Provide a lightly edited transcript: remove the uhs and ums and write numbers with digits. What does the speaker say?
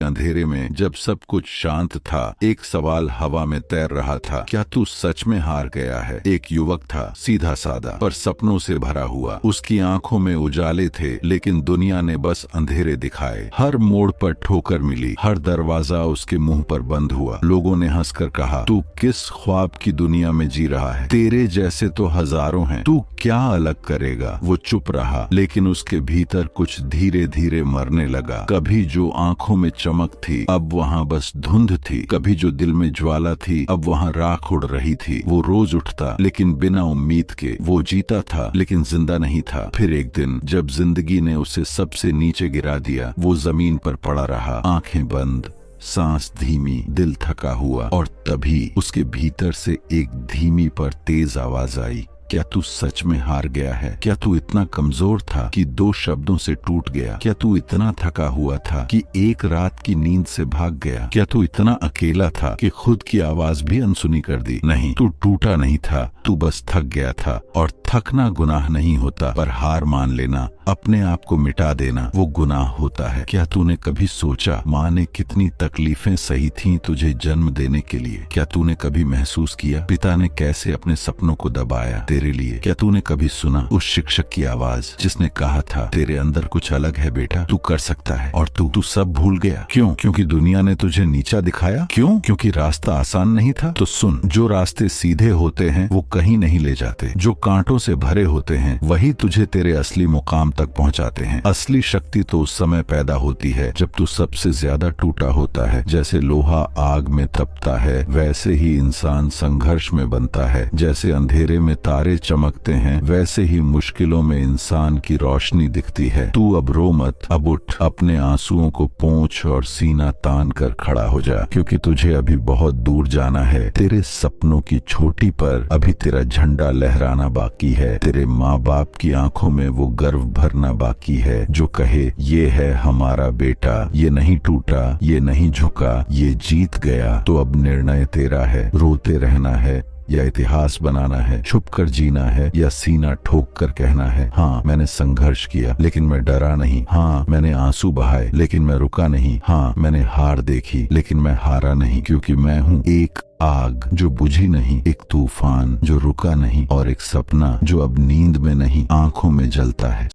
अंधेरे में जब सब कुछ शांत था, एक सवाल हवा में तैर रहा था, क्या तू सच में हार गया है? एक युवक था, सीधा सादा पर सपनों से भरा हुआ। उसकी आंखों में उजाले थे, लेकिन दुनिया ने बस अंधेरे दिखाए। हर मोड़ पर ठोकर मिली, हर दरवाजा उसके मुंह पर बंद हुआ। लोगों ने हंसकर कहा, तू किस ख्वाब की दुनिया में जी रहा है? तेरे जैसे तो हजारों हैं, तू क्या अलग करेगा? वो चुप रहा, लेकिन उसके भीतर कुछ धीरे धीरे मरने लगा। कभी जो आंखों में चमक थी, अब वहाँ बस धुंध थी। कभी जो दिल में ज्वाला थी, अब वहाँ राख उड़ रही थी। वो रोज उठता, लेकिन बिना उम्मीद के। वो जीता था, लेकिन जिंदा नहीं था। फिर एक दिन जब जिंदगी ने उसे सबसे नीचे गिरा दिया, वो जमीन पर पड़ा रहा, आंखें बंद, सांस धीमी, दिल थका हुआ। और तभी उसके भीतर से एक धीमी पर तेज आवाज आई, क्या तू सच में हार गया है? क्या तू इतना कमजोर था कि 2 शब्दों से टूट गया? क्या तू इतना थका हुआ था कि एक रात की नींद से भाग गया? क्या तू इतना अकेला था कि खुद की आवाज भी अनसुनी कर दी? नहीं, तू टूटा नहीं था, तू बस थक गया था। और थकना गुनाह नहीं होता, पर हार मान लेना, अपने आप को मिटा देना, वो गुनाह होता है। क्या तूने कभी सोचा माँ ने कितनी तकलीफें सही थीं तुझे जन्म देने के लिए? क्या तूने कभी महसूस किया पिता ने कैसे अपने सपनों को दबाया तेरे लिए? क्या तूने कभी सुना उस शिक्षक की आवाज जिसने कहा था, तेरे अंदर कुछ अलग है बेटा, तू कर सकता है? और तू सब भूल गया। क्यों? क्योंकि दुनिया ने तुझे नीचा दिखाया? क्यों? क्योंकि रास्ता आसान नहीं था? तो सुन, जो रास्ते सीधे होते हैं वो कहीं नहीं ले जाते। जो कांटों से भरे होते हैं वही तुझे तेरे असली मुकाम तक पहुंचाते हैं। असली शक्ति तो उस समय पैदा होती है जब तू सबसे ज्यादा टूटा होता है। जैसे लोहा आग में तपता है, वैसे ही इंसान संघर्ष में बनता है। जैसे अंधेरे में तारे चमकते हैं, वैसे ही मुश्किलों में इंसान की रोशनी दिखती है। तू अब रो मत, अब उठ, अपने आंसुओं को पोंछ और सीना तान कर खड़ा हो जा, क्योंकि तुझे अभी बहुत दूर जाना है। तेरे सपनों की चोटी पर अभी तेरा झंडा लहराना बाकी है। तेरे माँ बाप की आंखों में वो गर्व भरना बाकी है, जो कहे, ये है हमारा बेटा, ये नहीं टूटा, ये नहीं झुका, ये जीत गया। तो अब निर्णय तेरा है, रोते रहना है या इतिहास बनाना है, छुप कर जीना है या सीना ठोक कर कहना है, हाँ मैंने संघर्ष किया लेकिन मैं डरा नहीं, हाँ मैंने आंसू बहाए लेकिन मैं रुका नहीं, हाँ मैंने हार देखी लेकिन मैं हारा नहीं, क्योंकि मैं हूँ एक आग जो बुझी नहीं, एक तूफान जो रुका नहीं, और एक सपना जो अब नींद में नहीं आंखों में जलता है।